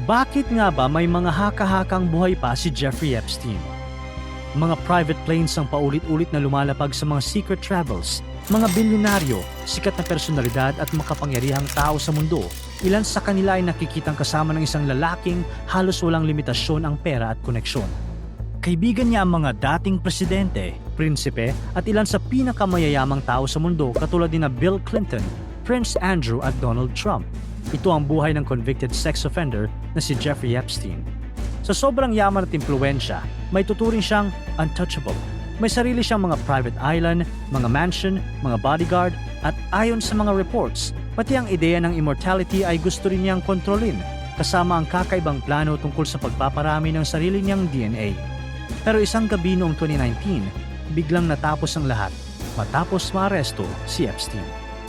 Bakit nga ba may mga haka-hakang buhay pa si Jeffrey Epstein? Mga private planes ang paulit-ulit na lumalapag sa mga secret travels, mga bilyonaryo, sikat na personalidad at makapangyarihang tao sa mundo. Ilan sa kanila ay nakikitang kasama ng isang lalaking halos walang limitasyon ang pera at koneksyon. Kaibigan niya ang mga dating presidente, prinsipe at ilan sa pinakamayayamang tao sa mundo katulad ni Bill Clinton, Prince Andrew at Donald Trump. Ito ang buhay ng convicted sex offender na si Jeffrey Epstein. Sa sobrang yaman at impluwensya, may tuturing siyang untouchable. May sarili siyang mga private island, mga mansion, mga bodyguard, at ayon sa mga reports, pati ang ideya ng immortality ay gusto rin niyang kontrolin, kasama ang kakaibang plano tungkol sa pagpaparami ng sarili niyang DNA. Pero isang gabi noong 2019, biglang natapos ang lahat, matapos maaresto si Epstein.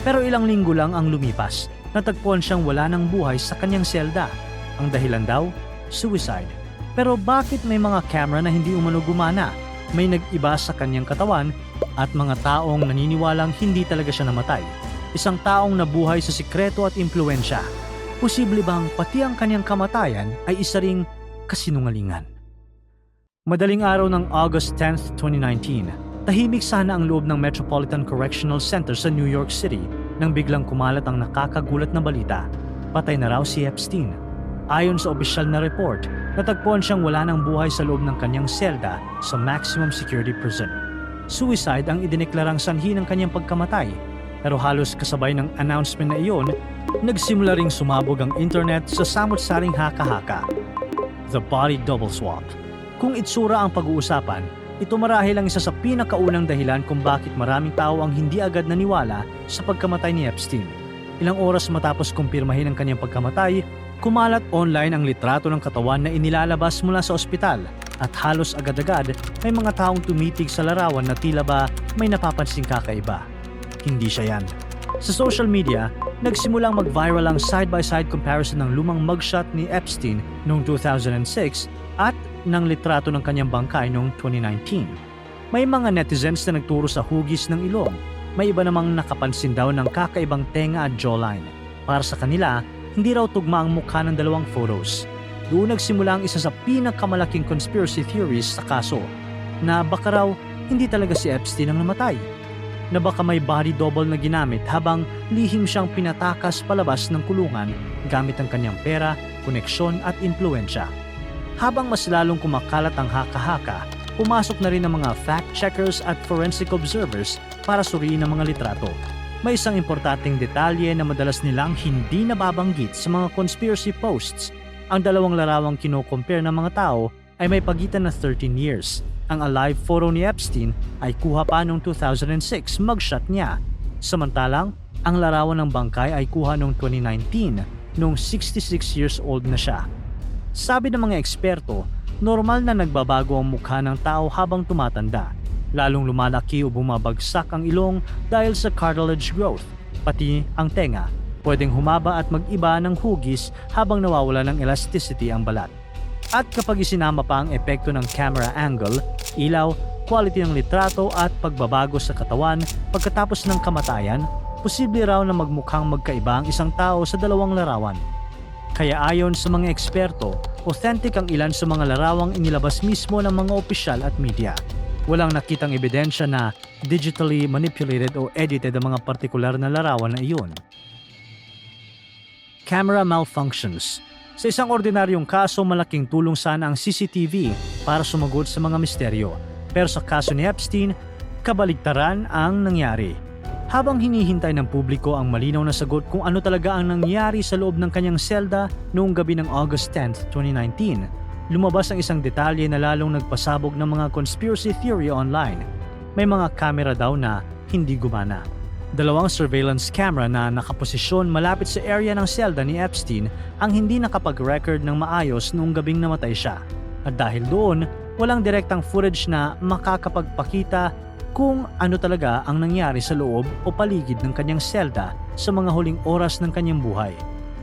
Pero ilang linggo lang ang lumipas, natagpuan siyang wala ng buhay sa kanyang selda. Ang dahilan daw, suicide. Pero bakit may mga camera na hindi umano gumana? May nag-iba sa kanyang katawan at mga taong naniniwalang hindi talaga siya namatay. Isang taong nabuhay sa sikreto at impluwensya. Posible bang pati ang kanyang kamatayan ay isa ring kasinungalingan? Madaling araw ng August 10, 2019, tahimik sana ang loob ng Metropolitan Correctional Center sa New York City nang biglang kumalat ang nakakagulat na balita. Patay na raw si Epstein. Ayon sa opisyal na report, natagpuan siyang wala ng buhay sa loob ng kanyang selda sa maximum security prison. Suicide ang idineklarang sanhi ng kanyang pagkamatay, pero halos kasabay ng announcement na iyon, nagsimula ring sumabog ang internet sa samot-saring haka-haka. The body double swap. Kung itsura ang pag-uusapan, ito marahil ang isa sa pinakaunang dahilan kung bakit maraming tao ang hindi agad naniwala sa pagkamatay ni Epstein. Ilang oras matapos kumpirmahin ang kanyang pagkamatay, kumalat online ang litrato ng katawan na inilalabas mula sa ospital at halos agad-agad may mga taong tumitig sa larawan na tila ba may napapansing kakaiba. Hindi siya yan. Sa social media, nagsimulang mag-viral ang side-by-side comparison ng lumang mugshot ni Epstein noong 2006 at ng litrato ng kanyang bangkay noong 2019. May mga netizens na nagturo sa hugis ng ilong. May iba namang nakapansin daw ng kakaibang tenga at jawline. Para sa kanila, hindi raw tugma ang mukha ng dalawang photos. Doon nagsimula ang isa sa pinakamalaking conspiracy theories sa kaso, na baka raw hindi talaga si Epstein ang namatay. Na baka may body double na ginamit habang lihim siyang pinatakas palabas ng kulungan gamit ang kanyang pera, koneksyon at impluensya. Habang mas lalong kumakalat ang haka-haka, pumasok na rin ang mga fact-checkers at forensic observers para suriin ang mga litrato. May isang importanteng detalye na madalas nilang hindi nababanggit sa mga conspiracy posts. Ang dalawang larawang kino-compare ng mga tao ay may pagitan na 13 years. Ang alive photo ni Epstein ay kuha pa noong 2006 mugshot niya. Samantalang, ang larawan ng bangkay ay kuha noong 2019, noong 66 years old na siya. Sabi ng mga eksperto, normal na nagbabago ang mukha ng tao habang tumatanda. Lalong lumalaki o bumabagsak ang ilong dahil sa cartilage growth, pati ang tenga. Pwedeng humaba at mag-iba ng hugis habang nawawala ng elasticity ang balat. At kapag isinama pa ang epekto ng camera angle, ilaw, quality ng litrato at pagbabago sa katawan pagkatapos ng kamatayan, posible raw na magmukhang magkaiba ang isang tao sa dalawang larawan. Kaya ayon sa mga eksperto, authentic ang ilan sa mga larawang inilabas mismo ng mga opisyal at media. Walang nakitang ebidensya na digitally manipulated o edited ang mga partikular na larawan na iyon. Camera malfunctions. Sa isang ordinaryong kaso, malaking tulong sana ang CCTV para sumagot sa mga misteryo. Pero sa kaso ni Epstein, kabaligtaran ang nangyari. Habang hinihintay ng publiko ang malinaw na sagot kung ano talaga ang nangyari sa loob ng kanyang selda noong gabi ng August 10, 2019, lumabas ang isang detalye na lalong nagpasabog ng mga conspiracy theory online. May mga kamera daw na hindi gumana. Dalawang surveillance camera na nakaposisyon malapit sa area ng selda ni Epstein ang hindi nakapag-record ng maayos noong gabing namatay siya. At dahil doon, walang direktang footage na makakapagpakita kung ano talaga ang nangyari sa loob o paligid ng kanyang selda sa mga huling oras ng kanyang buhay.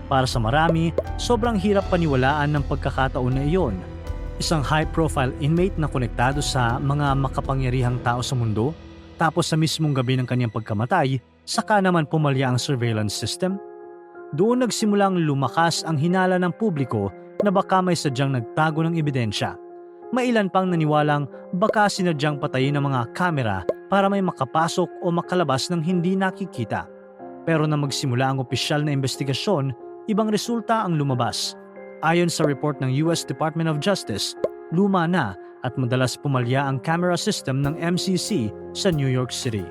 Para sa marami, sobrang hirap paniwalaan ng pagkakataon na iyon. Isang high-profile inmate na konektado sa mga makapangyarihang tao sa mundo, tapos sa mismong gabi ng kanyang pagkamatay, saka naman pumalya ang surveillance system. Doon nagsimulang lumakas ang hinala ng publiko na baka may sadyang nagtago ng ebidensya. May ilan pang naniwalang baka sinadyang patayin ng mga kamera para may makapasok o makalabas ng hindi nakikita. Pero na magsimula ang opisyal na investigasyon, ibang resulta ang lumabas. Ayon sa report ng US Department of Justice, luma na at madalas pumalya ang camera system ng MCC sa New York City.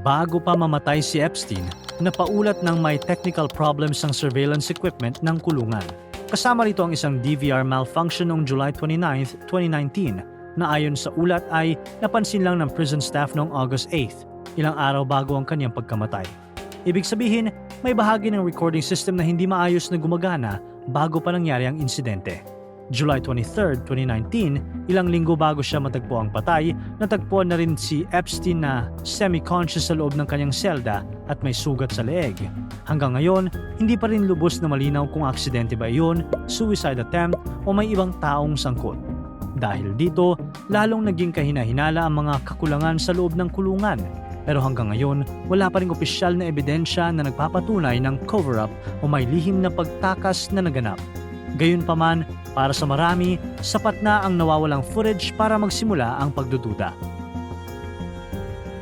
Bago pa mamatay si Epstein, napaulat ng may technical problems ang surveillance equipment ng kulungan. Kasama rito ang isang DVR malfunction noong July 29, 2019 na ayon sa ulat ay napansin lang ng prison staff noong August 8, ilang araw bago ang kanyang pagkamatay. Ibig sabihin, may bahagi ng recording system na hindi maayos na gumagana bago pa nangyari ang insidente. July 23, 2019, ilang linggo bago siya matagpuang patay, natagpuan na rin si Epstein na semi-conscious sa loob ng kanyang selda at may sugat sa leeg. Hanggang ngayon, hindi pa rin lubos na malinaw kung aksidente ba iyon, suicide attempt o may ibang taong sangkot. Dahil dito, lalong naging kahina-hinala ang mga kakulangan sa loob ng kulungan. Pero hanggang ngayon, wala pa ring opisyal na ebidensya na nagpapatunay ng cover-up o may lihim na pagtakas na naganap. Gayunpaman, para sa marami, sapat na ang nawawalang footage para magsimula ang pagdududa.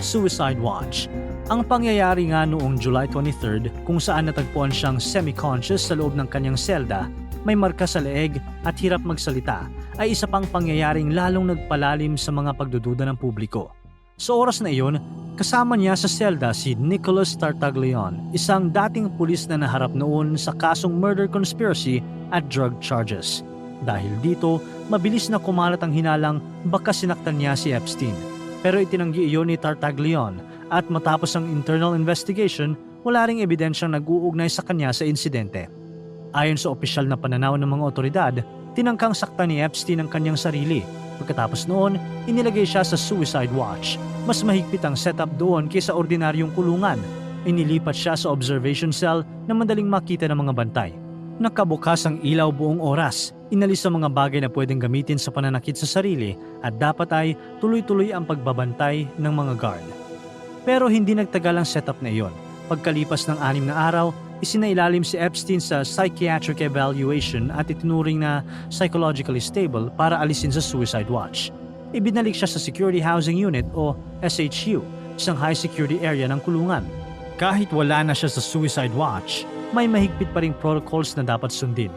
Suicide Watch. Ang pangyayari nga noong July 23 kung saan natagpuan siyang semi-conscious sa loob ng kanyang selda, may marka sa leeg at hirap magsalita, ay isa pang pangyayaring lalong nagpalalim sa mga pagdududa ng publiko. Sa oras na iyon, kasama niya sa selda si Nicholas Tartaglione, isang dating pulis na naharap noon sa kasong murder conspiracy at drug charges. Dahil dito, mabilis na kumalat ang hinalang baka sinaktan niya si Epstein. Pero itinanggi iyon ni Tartaglione at matapos ang internal investigation, wala ring ebidensyang nag-uugnay sa kanya sa insidente. Ayon sa opisyal na pananaw ng mga otoridad, tinangkang saktan ni Epstein ang kanyang sarili. Pagkatapos noon, inilagay siya sa suicide watch. Mas mahigpit ang setup doon kaysa ordinaryong kulungan. Inilipat siya sa observation cell na madaling makita ng mga bantay. Nakabukas ang ilaw buong oras. Inalis ang mga bagay na pwedeng gamitin sa pananakit sa sarili at dapat ay tuloy-tuloy ang pagbabantay ng mga guard. Pero hindi nagtagal ang setup na iyon. Pagkalipas ng 6 na araw, isinailalim si Epstein sa psychiatric evaluation at itinuring na psychologically stable para alisin sa suicide watch. Ibinalik siya sa Security Housing Unit o SHU, isang high security area ng kulungan. Kahit wala na siya sa suicide watch, may mahigpit pa ring protocols na dapat sundin.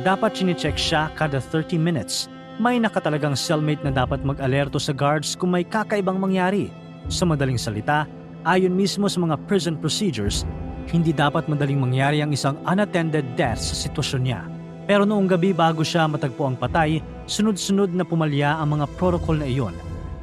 Dapat chinecheck siya kada 30 minutes. May nakatalagang cellmate na dapat mag-alerto sa guards kung may kakaibang mangyari. Sa madaling salita, ayon mismo sa mga prison procedures, hindi dapat madaling mangyari ang isang unattended death sa sitwasyon niya. Pero noong gabi bago siya matagpo ang patay, sunod-sunod na pumalya ang mga protocol na iyon.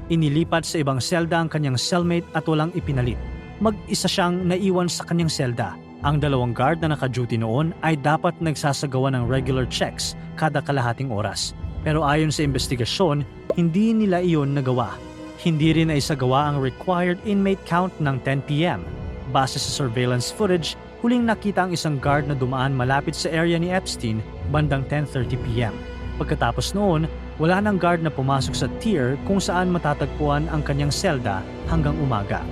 Inilipat sa ibang selda ang kanyang cellmate at walang ipinalit. Mag-isa siyang naiwan sa kanyang selda. Ang 2 guard na naka-duty noon ay dapat nagsasagawa ng regular checks kada kalahating oras. Pero ayon sa investigasyon, hindi nila iyon nagawa. Hindi rin naisagawa ang required inmate count ng 10 p.m. Base sa surveillance footage, huling nakita ang isang guard na dumaan malapit sa area ni Epstein bandang 10:30 p.m. Pagkatapos noon, wala nang guard na pumasok sa tier kung saan matatagpuan ang kanyang selda hanggang umaga.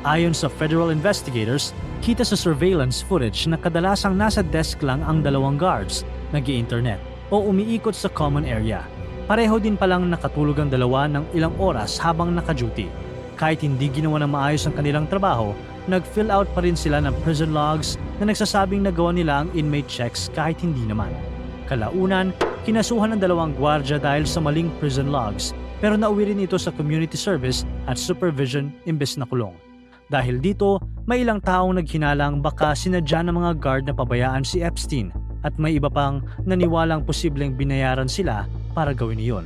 Ayon sa federal investigators, kita sa surveillance footage na kadalasang nasa desk lang ang 2 guards, nag-i-internet o umiikot sa common area. Pareho din palang nakatulog ang 2 ng ilang oras habang naka-duty. Kahit hindi ginawa ng maayos ang kanilang trabaho, nag-fill out pa rin sila ng prison logs na nagsasabing nagawa nila ang inmate checks kahit hindi naman. Kalaunan, kinasuhan ng 2 gwardya dahil sa maling prison logs, pero nauwi rin ito sa community service at supervision imbes na kulong. Dahil dito, may ilang taong naghinalang baka sinadya ng mga guard na pabayaan si Epstein at may iba pang naniwalang posibleng binayaran sila para gawin iyon.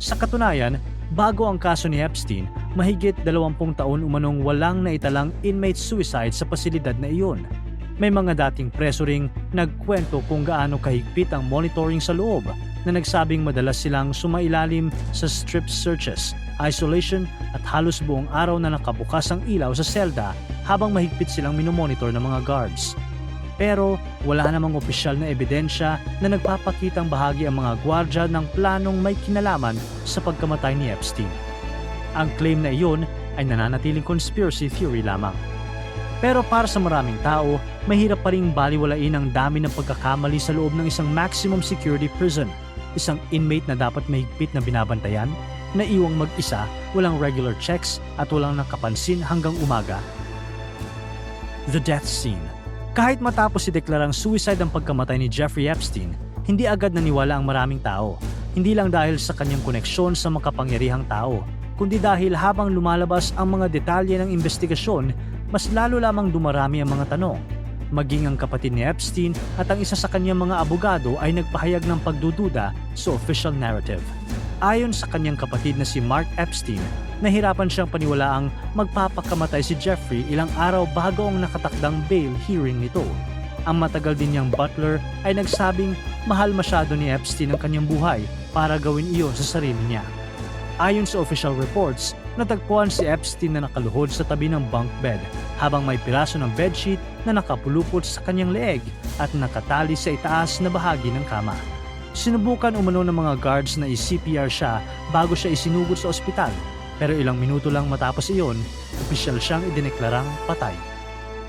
Sa katunayan, bago ang kaso ni Epstein, mahigit 20 taon umanong walang naitalang inmate suicide sa pasilidad na iyon. May mga dating preso ring nagkwento kung gaano kahigpit ang monitoring sa loob na nagsabing madalas silang sumailalim sa strip searches, isolation at halos buong araw na nakabukas ang ilaw sa selda habang mahigpit silang minomonitor ng mga guards. Pero wala namang opisyal na ebidensya na nagpapakitang bahagi ang mga gwardya ng planong may kinalaman sa pagkamatay ni Epstein. Ang claim na iyon ay nananatiling conspiracy theory lamang. Pero para sa maraming tao, mahirap pa ring baliwalain ang dami ng pagkakamali sa loob ng isang maximum security prison. Isang inmate na dapat mahigpit na binabantayan, na iwang mag-isa, walang regular checks at walang nakapansin hanggang umaga. The death scene. Kahit matapos ideklarang suicide ang pagkamatay ni Jeffrey Epstein, hindi agad naniwala ang maraming tao. Hindi lang dahil sa kanyang koneksyon sa makapangyarihang tao, kundi dahil habang lumalabas ang mga detalye ng investigasyon, mas lalo lamang dumarami ang mga tanong. Maging ang kapatid ni Epstein at ang isa sa kanyang mga abogado ay nagpahayag ng pagdududa sa official narrative. Ayon sa kanyang kapatid na si Mark Epstein, nahirapan siyang paniwalaang magpapakamatay si Jeffrey ilang araw bago ang nakatakdang bail hearing nito. Ang matagal din niyang butler ay nagsabing mahal masyado ni Epstein ang kanyang buhay para gawin iyon sa sarili niya. Ayon sa official reports, natagpuan si Epstein na nakaluhod sa tabi ng bunk bed habang may piraso ng bedsheet na nakapulupot sa kanyang leeg at nakatali sa itaas na bahagi ng kama. Sinubukan umano ng mga guards na i-CPR siya bago siya isinugod sa ospital, pero ilang minuto lang matapos iyon, opisyal siyang idineklarang patay.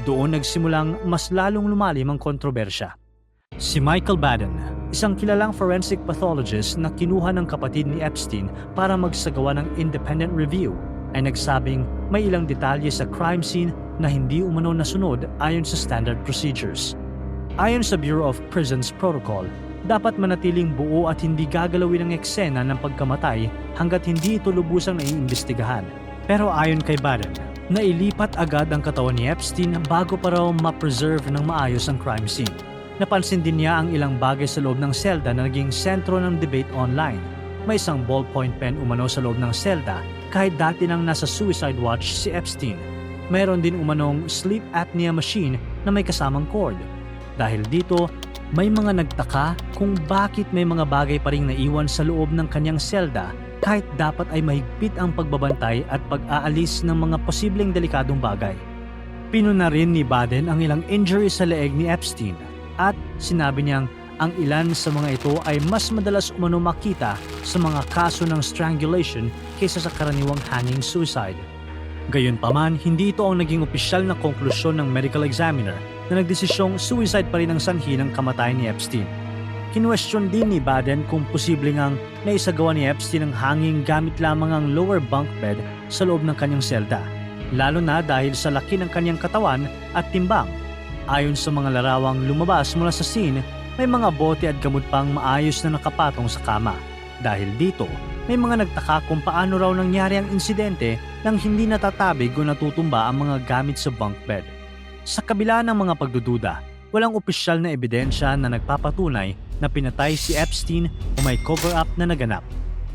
Doon nagsimulang mas lalong lumalim ang kontrobersya. Si Michael Baden, isang kilalang forensic pathologist na kinuha ng kapatid ni Epstein para magsagawa ng independent review, ay nagsabing may ilang detalye sa crime scene na hindi umano nasunod ayon sa standard procedures. Ayon sa Bureau of Prisons Protocol, dapat manatiling buo at hindi gagalawin ang eksena ng pagkamatay hanggat hindi ito lubusang naiimbestigahan. Pero ayon kay Baden, nailipat agad ang katawan ni Epstein bago pa raw ma-preserve ng maayos ang crime scene. Napansin din niya ang ilang bagay sa loob ng selda na naging sentro ng debate online. May isang ballpoint pen umano sa loob ng selda kahit dati nang nasa suicide watch si Epstein. Mayroon din umanong sleep apnea machine na may kasamang cord. Dahil dito, may mga nagtaka kung bakit may mga bagay pa ring naiwan sa loob ng kanyang selda kahit dapat ay mahigpit ang pagbabantay at pag-aalis ng mga posibleng delikadong bagay. Pinuna rin ni Baden ang ilang injury sa leeg ni Epstein at sinabi niyang ang ilan sa mga ito ay mas madalas umano makita sa mga kaso ng strangulation kaysa sa karaniwang hanging suicide. Gayunpaman, hindi ito ang naging opisyal na konklusyon ng medical examiner na nagdesisyong suicide pa rin ang sanhi ng kamatayan ni Epstein. Kinwestiyon din ni Baden kung posible ngang naisagawa ni Epstein ang hanging gamit lamang ang lower bunk bed sa loob ng kanyang selda, lalo na dahil sa laki ng kanyang katawan at timbang. Ayon sa mga larawang lumabas mula sa scene, may mga bote at gamot pang maayos na nakapatong sa kama. Dahil dito, may mga nagtaka kung paano raw nangyari ang insidente nang hindi natatabig o natutumba ang mga gamit sa bunk bed. Sa kabila ng mga pagdududa, walang opisyal na ebidensya na nagpapatunay na pinatay si Epstein o may cover-up na naganap.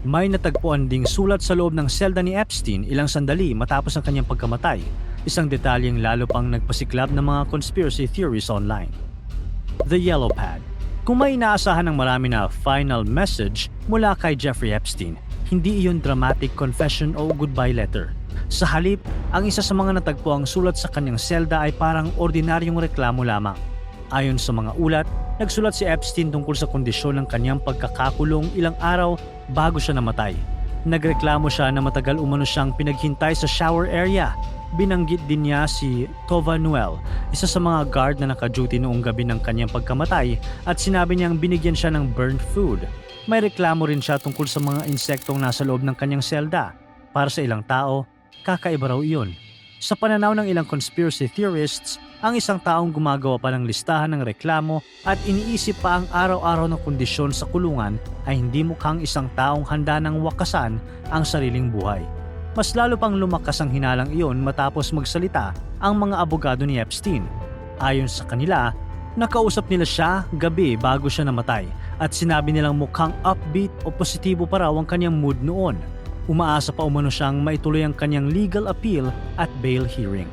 May natagpuan ding sulat sa loob ng selda ni Epstein ilang sandali matapos ang kanyang pagkamatay, isang detalyeng lalo pang nagpasiklab ng mga conspiracy theories online. The Yellow Pad. Kung may inaasahan ng marami na final message mula kay Jeffrey Epstein, hindi iyon dramatic confession o goodbye letter. Sa halip, ang isa sa mga natagpuang sulat sa kanyang selda ay parang ordinaryong reklamo lamang. Ayon sa mga ulat, nagsulat si Epstein tungkol sa kondisyon ng kanyang pagkakakulong ilang araw bago siya namatay. Nagreklamo siya na matagal umano siyang pinaghintay sa shower area. Binanggit din niya si Tova Noel, isa sa mga guard na naka-duty noong gabi ng kanyang pagkamatay, at sinabi niyang binigyan siya ng burnt food. May reklamo rin siya tungkol sa mga insektong nasa loob ng kanyang selda. Para sa ilang tao, kakaiba raw iyon. Sa pananaw ng ilang conspiracy theorists, ang isang taong gumagawa pa ng listahan ng reklamo at iniisip pa ang araw-araw na kondisyon sa kulungan ay hindi mukhang isang taong handa ng wakasan ang sariling buhay. Mas lalo pang lumakas ang hinalang iyon matapos magsalita ang mga abogado ni Epstein. Ayon sa kanila, nakausap nila siya gabi bago siya namatay at sinabi nilang mukhang upbeat o positibo pa raw ang kanyang mood noon. Umaasa pa umano siyang maituloy ang kanyang legal appeal at bail hearing.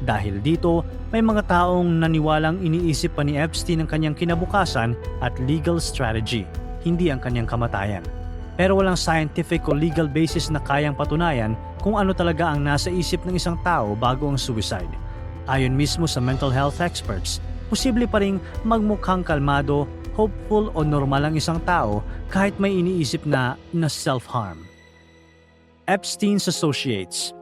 Dahil dito, may mga taong naniwalang iniisip pa ni Epstein ang kanyang kinabukasan at legal strategy, hindi ang kanyang kamatayan. Pero walang scientific o legal basis na kayang patunayan kung ano talaga ang nasa isip ng isang tao bago ang suicide. Ayon mismo sa mental health experts, posible pa ring magmukhang kalmado, hopeful o normal ang isang tao kahit may iniisip na self-harm. Epstein's Associates.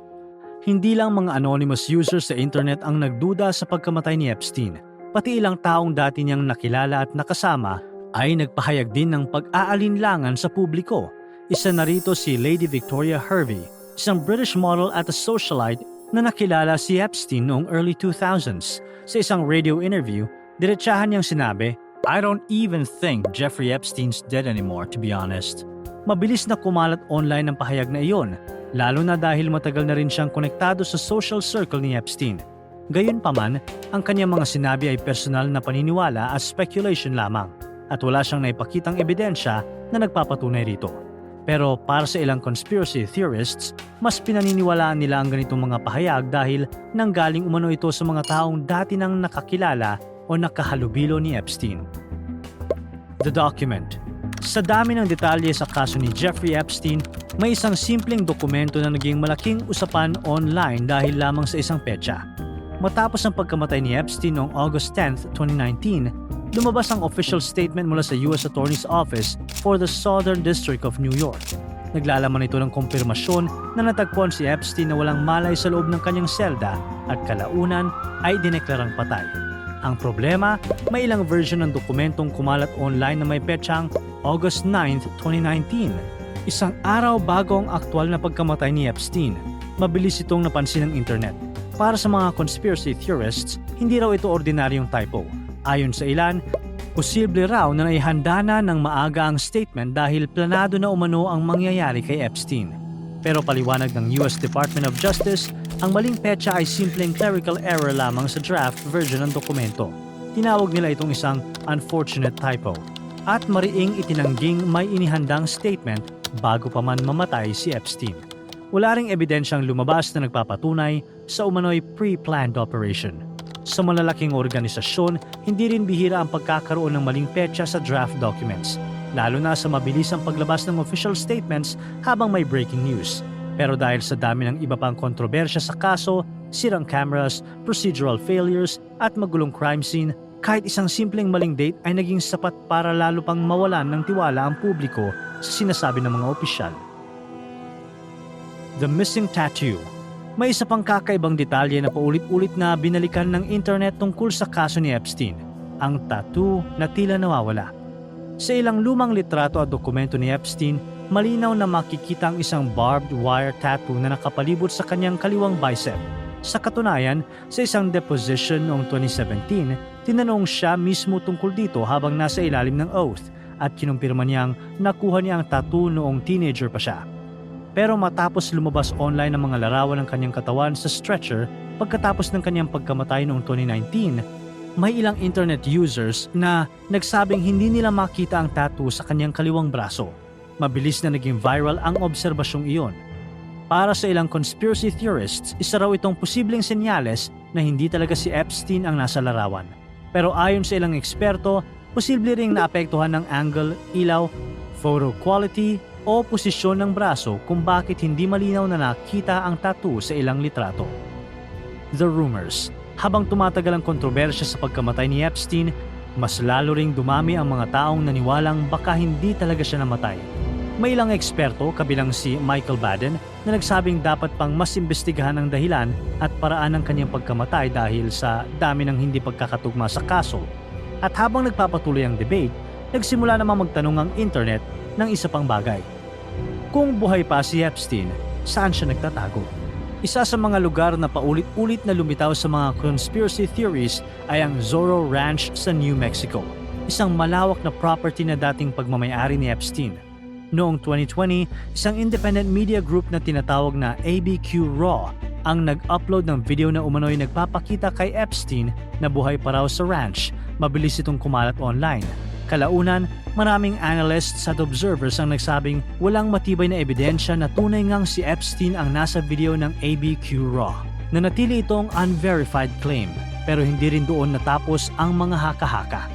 Hindi lang mga anonymous users sa internet ang nagduda sa pagkamatay ni Epstein, pati ilang taong dati niyang nakilala at nakasama ay nagpahayag din ng pag-aalinlangan sa publiko. Isa na rito si Lady Victoria Hervey, isang British model at a socialite na nakilala si Epstein noong early 2000s. Sa isang radio interview, diretsahan niyang sinabi, "I don't even think Jeffrey Epstein's dead anymore, to be honest." Mabilis na kumalat online ang pahayag na iyon, lalo na dahil matagal na rin siyang konektado sa social circle ni Epstein. Gayunpaman, ang kanyang mga sinabi ay personal na paniniwala at speculation lamang, at wala siyang naipakitang ebidensya na nagpapatunay rito. Pero para sa ilang conspiracy theorists, mas pinaniniwalaan nila ang ganitong mga pahayag dahil nanggaling umano ito sa mga taong dati nang nakakilala o nakahalubilo ni Epstein. The document. Sa dami ng detalye sa kaso ni Jeffrey Epstein, may isang simpleng dokumento na naging malaking usapan online dahil lamang sa isang petsa. Matapos ang pagkamatay ni Epstein noong August 10, 2019, lumabas ang official statement mula sa US Attorney's Office for the Southern District of New York. Naglalaman ito ng kumpirmasyon na natagpuan si Epstein na walang malay sa loob ng kanyang selda at kalaunan ay dineklarang patay. Ang problema, may ilang version ng dokumentong kumalat online na may petsang August 9, 2019, isang araw bago ang aktwal na pagkamatay ni Epstein. Mabilis itong napansin ng internet. Para sa mga conspiracy theorists, hindi raw ito ordinaryong typo. Ayon sa ilan, posible raw na naihanda na ng maaga ang statement dahil planado na umano ang mangyayari kay Epstein. Pero paliwanag ng US Department of Justice, ang maling petsa ay simpleng clerical error lamang sa draft version ng dokumento. Tinawag nila itong isang unfortunate typo. At mariing itinangging may inihandang statement bago pa man mamatay si Epstein. Wala ring ebidensyang lumabas na nagpapatunay sa umano'y pre-planned operation. Sa malalaking organisasyon, hindi rin bihira ang pagkakaroon ng maling petsa sa draft documents, lalo na sa mabilis ang paglabas ng official statements habang may breaking news. Pero dahil sa dami ng iba pang kontrobersya sa kaso, sirang cameras, procedural failures at magulong crime scene, kahit isang simpleng maling date ay naging sapat para lalo pang mawalan ng tiwala ang publiko sa sinasabi ng mga opisyal. The Missing Tattoo. May isa pang kakaibang detalye na paulit-ulit na binalikan ng internet tungkol sa kaso ni Epstein, ang tattoo na tila nawawala. Sa ilang lumang litrato at dokumento ni Epstein, malinaw na makikita ang isang barbed wire tattoo na nakapalibot sa kanyang kaliwang bicep. Sa katunayan, sa isang deposition noong 2017, tinanong siya mismo tungkol dito habang nasa ilalim ng oath at kinumpirma niyang nakuha niya ang tattoo noong teenager pa siya. Pero matapos lumabas online ang mga larawan ng kanyang katawan sa stretcher pagkatapos ng kanyang pagkamatay noong 2019, may ilang internet users na nagsabing hindi nila makita ang tattoo sa kanyang kaliwang braso. Mabilis na naging viral ang obserbasyong iyon. Para sa ilang conspiracy theorists, isa raw itong posibleng senyales na hindi talaga si Epstein ang nasa larawan. Pero ayon sa ilang eksperto, posible ring naapektuhan ng angle, ilaw, photo quality, o posisyon ng braso kung bakit hindi malinaw na nakita ang tattoo sa ilang litrato. The rumors. Habang tumatagal ang kontrobersya sa pagkamatay ni Epstein, mas lalo ring dumami ang mga taong naniwalang baka hindi talaga siya namatay. May ilang eksperto, kabilang si Michael Baden, na nagsabing dapat pang mas imbestigahan ang dahilan at paraan ng kanyang pagkamatay dahil sa dami ng hindi pagkakatugma sa kaso. At habang nagpapatuloy ang debate, nagsimula namang magtanong ang internet ng isa pang bagay. Kung buhay pa si Epstein, saan siya nagtatago? Isa sa mga lugar na paulit-ulit na lumitaw sa mga conspiracy theories ay ang Zorro Ranch sa New Mexico, isang malawak na property na dating pagmamayari ni Epstein. Noong 2020, isang independent media group na tinatawag na ABQ Raw ang nag-upload ng video na umano'y nagpapakita kay Epstein na buhay pa raw sa ranch. Mabilis itong kumalat online. Kalaunan, maraming analysts at observers ang nagsabing walang matibay na ebidensya na tunay ngang si Epstein ang nasa video ng ABQ Raw. Nanatili itong unverified claim, pero hindi rin doon natapos ang mga haka-haka.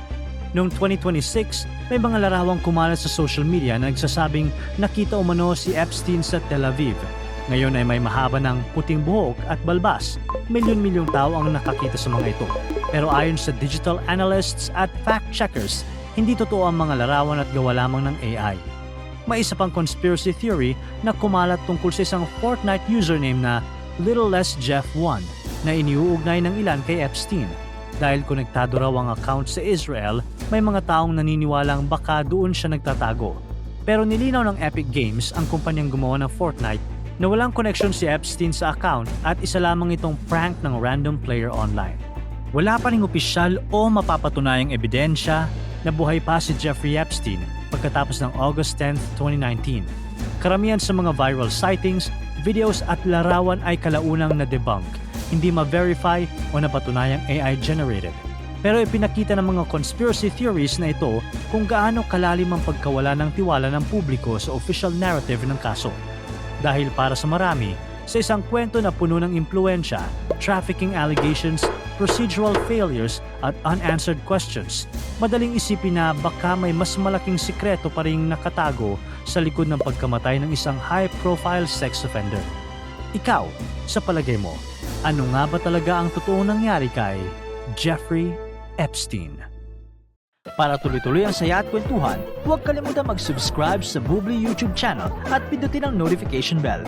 Noong 2026, may mga larawang kumalat sa social media na nagsasabing nakita umano si Epstein sa Tel Aviv. Ngayon ay may mahaba ng puting buhok at balbas. Milyon-milyong tao ang nakakita sa mga ito. Pero ayon sa digital analysts at fact-checkers, hindi totoo ang mga larawan at gawa lamang ng AI. May isa pang conspiracy theory na kumalat tungkol sa isang Fortnite username na Little Less Jeff 1 na iniuugnay ng ilan kay Epstein. Dahil konektado raw ang account sa Israel, may mga taong naniniwalang baka doon siya nagtatago. Pero nilinaw ng Epic Games, ang kumpanyang gumawa ng Fortnite, na walang connection si Epstein sa account at isa lamang itong prank ng random player online. Wala pa ring opisyal o mapapatunayang ebidensya na buhay pa si Jeffrey Epstein pagkatapos ng August 10, 2019. Karamihan sa mga viral sightings, videos at larawan ay kalaunang na-debunk, hindi ma-verify o napatunayang AI-generated. Pero ipinakita ng mga conspiracy theories na ito kung gaano kalalim ang pagkawala ng tiwala ng publiko sa official narrative ng kaso. Dahil para sa marami, sa isang kwento na puno ng impluensya, trafficking allegations, procedural failures at unanswered questions, madaling isipin na baka may mas malaking sikreto pa ring nakatago sa likod ng pagkamatay ng isang high-profile sex offender. Ikaw, sa palagay mo, ano nga ba talaga ang totoong nangyari kay Jeffrey Epstein? Para tuloy-tuloy ang saya at kwentuhan, huwag kalimutan mag-subscribe sa Bubbly YouTube channel at pindutin ang notification bell.